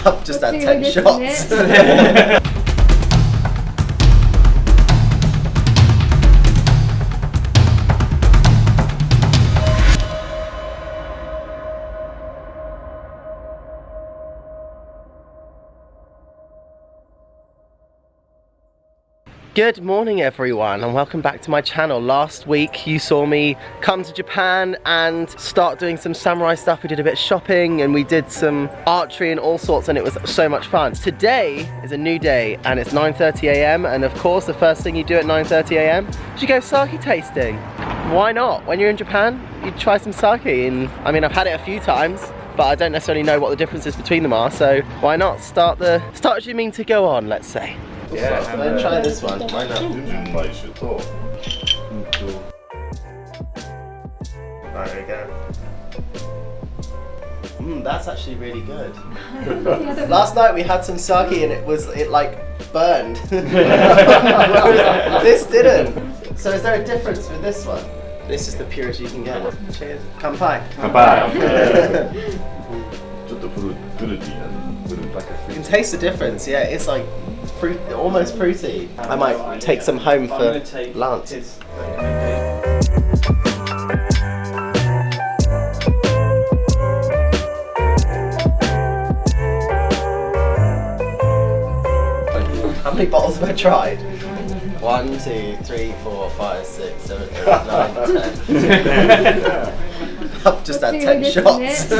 I've just had 10 shots. Good morning everyone and welcome back to my channel. Last week you saw me come to Japan and start doing some samurai stuff. We did a bit of shopping and we did some archery and all sorts, and it was so much fun. Today is a new day and it's 9:30 AM and of course the first thing you do at 9:30 AM is you go sake tasting. Why not? When you're in Japan you try some sake, and I mean I've had it a few times but I don't necessarily know what the differences between them are, so why not start as you mean to go on, let's say. Yeah, let's try this one. Why not? There you go. That's actually really good. Last night we had some sake and it like burned. This didn't. So is there a difference with this one? This is the purest you can get. Cheers. Kanpai. Kanpai. You can taste the difference. Yeah, it's like fruit, almost fruity. I might take some home for lunch. How many bottles have I tried? 1, 2, 3, 4, 5, 6, 7, 8, 9, 10. I've just had 10 shots.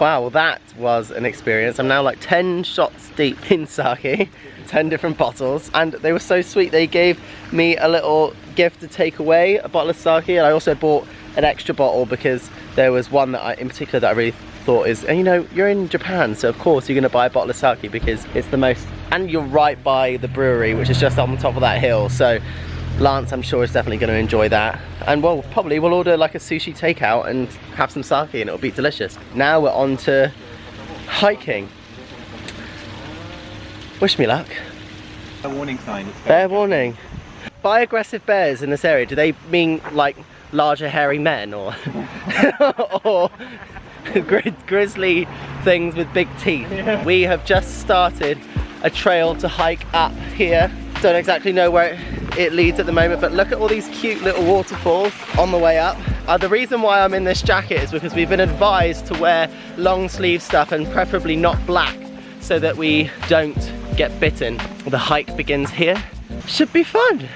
Wow, well that was an experience. I'm now like 10 shots deep in sake, 10 different bottles, and they were so sweet. They gave me a little gift to take away, a bottle of sake, and I also bought an extra bottle because there was one that in particular that I really thought is, and you know, you're in Japan, so of course you're going to buy a bottle of sake because it's the most, and you're right by the brewery, which is just on the top of that hill, so Lance, I'm sure, is definitely going to enjoy that. And well, probably we'll order like a sushi takeout and have some sake and it'll be delicious. Now we're on to hiking. Wish me luck. A warning sign. Bear warning. By aggressive bears in this area, do they mean like larger hairy men or or grizzly things with big teeth? Yeah. We have just started a trail to hike up here. Don't exactly know where it leads at the moment, but look at all these cute little waterfalls on the way up. The reason why I'm in this jacket is because we've been advised to wear long sleeve stuff and preferably not black so that we don't get bitten. The hike begins here. Should be fun.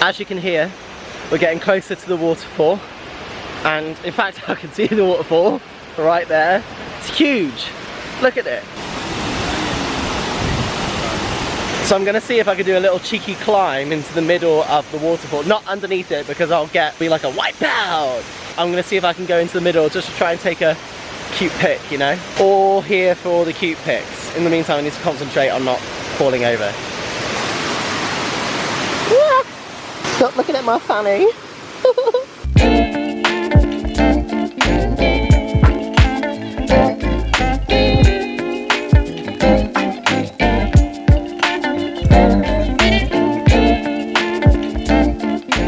As you can hear, we're getting closer to the waterfall, and in fact I can see the waterfall right there. It's huge, look at it. So I'm gonna see if I can do a little cheeky climb into the middle of the waterfall, not underneath it because I'll be like a wipeout. I'm gonna see if I can go into the middle just to try and take a cute pic, you know? All here for all the cute pics. In the meantime I need to concentrate on not falling over. Stop looking at my fanny.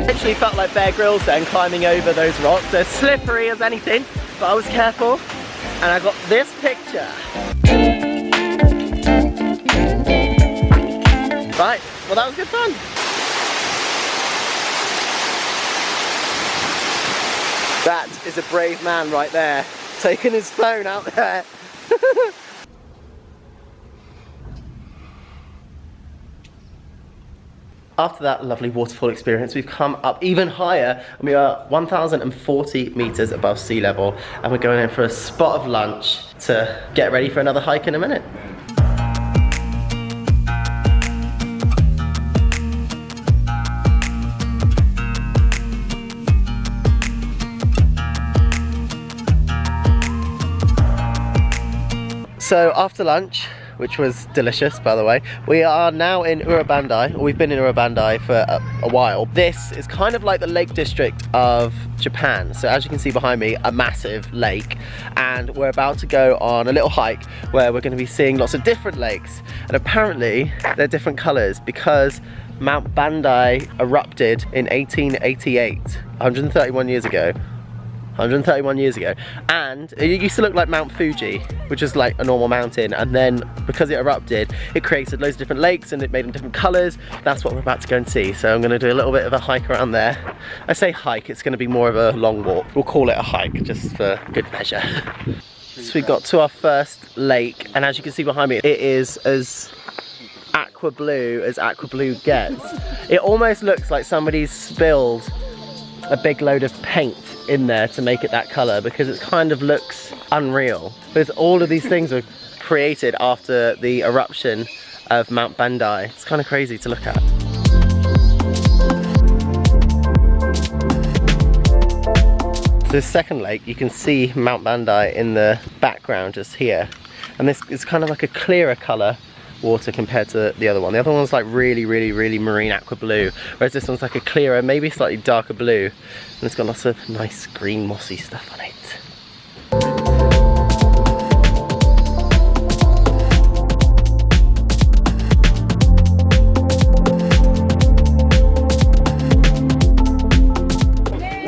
Literally felt like Bear Grylls then, climbing over those rocks. They're slippery as anything, but I was careful and I got this picture. Right, well that was good fun. That is a brave man right there, taking his phone out there. After that lovely waterfall experience, we've come up even higher and we are 1,040 meters above sea level, and we're going in for a spot of lunch to get ready for another hike in a minute. So after lunch, which was delicious, by the way. We are now in Urubandai, or we've been in Urubandai for a while. This is kind of like the Lake District of Japan. So as you can see behind me, a massive lake, and we're about to go on a little hike where we're going to be seeing lots of different lakes, and apparently they're different colors because Mount Bandai erupted in 1888, 131 years ago. 131 years ago, and it used to look like Mount Fuji, which is like a normal mountain, and then because it erupted, it created loads of different lakes and it made them different colors. That's what we're about to go and see. So I'm going to do a little bit of a hike around there. I say hike, it's going to be more of a long walk. We'll call it a hike just for good measure. So we got to our first lake, and as you can see behind me, it is as aqua blue gets. It almost looks like somebody's spilled a big load of paint in there to make it that color, because it kind of looks unreal. Because all of these things were created after the eruption of Mount Bandai. It's kind of crazy to look at. So this second lake, you can see Mount Bandai in the background just here, and this is kind of like a clearer color water compared to the other one. The other one's like really marine aqua blue, whereas this one's like a clearer, maybe slightly darker blue, and it's got lots of nice green mossy stuff on it.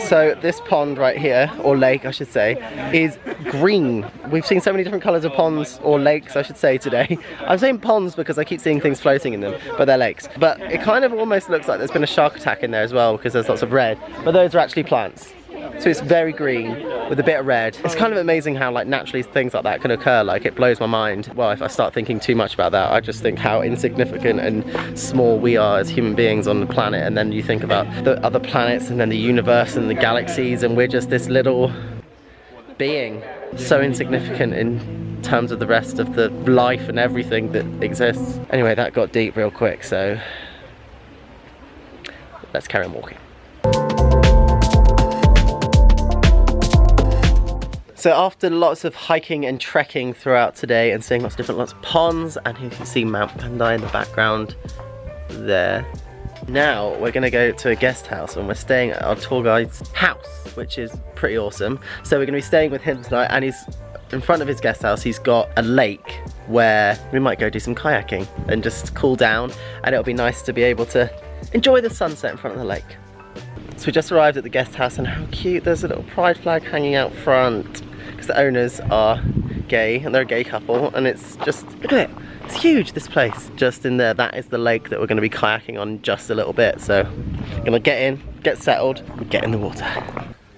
So this pond right here, or lake I should say, is green. We've seen so many different colours of ponds, or lakes I should say today. I'm saying ponds because I keep seeing things floating in them, but they're lakes. But it kind of almost looks like there's been a shark attack in there as well, because there's lots of red, but those are actually plants. So it's very green with a bit of red. It's kind of amazing how like naturally things like that can occur. Like, it blows my mind. Well, if I start thinking too much about that, I just think how insignificant and small we are as human beings on the planet, and then you think about the other planets and then the universe and the galaxies, and we're just this little being, so insignificant in terms of the rest of the life and everything that exists. Anyway, that got deep real quick, so let's carry on walking. So after lots of hiking and trekking throughout today and seeing lots of ponds, and here you can see Mount Bandai in the background there. Now we're gonna go to a guest house, and we're staying at our tour guide's house, which is pretty awesome. So we're gonna be staying with him tonight, and he's in front of his guest house, he's got a lake where we might go do some kayaking and just cool down, and it'll be nice to be able to enjoy the sunset in front of the lake. So we just arrived at the guest house, and how cute, there's a little pride flag hanging out front. The owners are gay, and they're a gay couple, and it's just, look at it, it's huge, this place. Just in there, that is the lake that we're going to be kayaking on in just a little bit. So I'm gonna get in, get settled, and get in the water.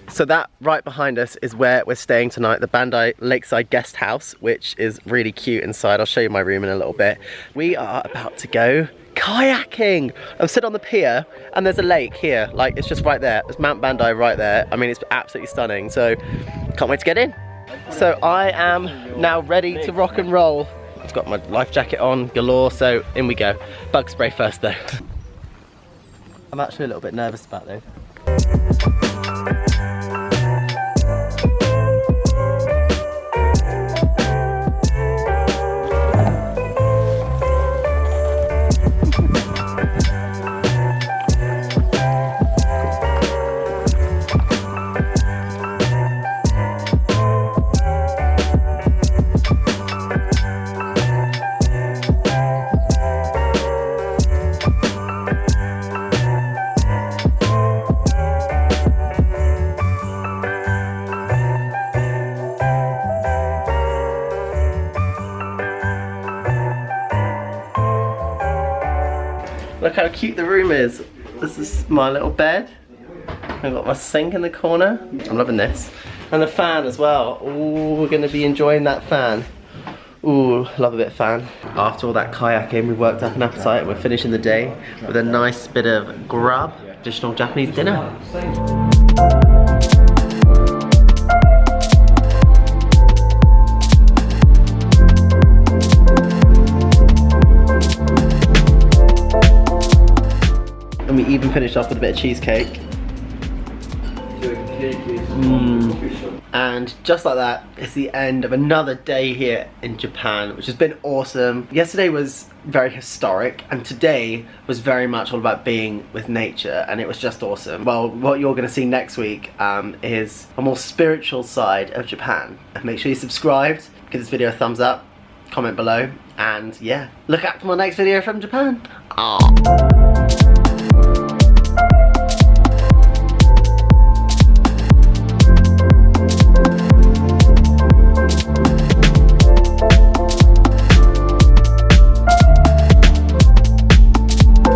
So that right behind us is where we're staying tonight, the Bandai Lakeside Guest House, which is really cute inside. I'll show you my room in a little bit. We are about to go kayaking. I'm sitting on the pier, and there's a lake here, like it's just right there. There's Mount Bandai right there. I mean, it's absolutely stunning, so can't wait to get in. So I am now ready to rock and roll. I've got my life jacket on galore, so in we go. Bug spray first though. I'm actually a little bit nervous about this. Look how cute the room is. This is my little bed. I've got my sink in the corner. I'm loving this. And the fan as well. Ooh, we're gonna be enjoying that fan. Ooh, love a bit of fan. After all that kayaking, we worked up an appetite, and we're finishing the day with a nice bit of grub, traditional Japanese dinner. And we even finished off with a bit of cheesecake. And just like that, it's the end of another day here in Japan, which has been awesome. Yesterday was very historic, and today was very much all about being with nature, and it was just awesome. Well, what you're going to see next week is a more spiritual side of Japan. Make sure you subscribed, give this video a thumbs up, comment below, and yeah, look out for my next video from Japan. Aww.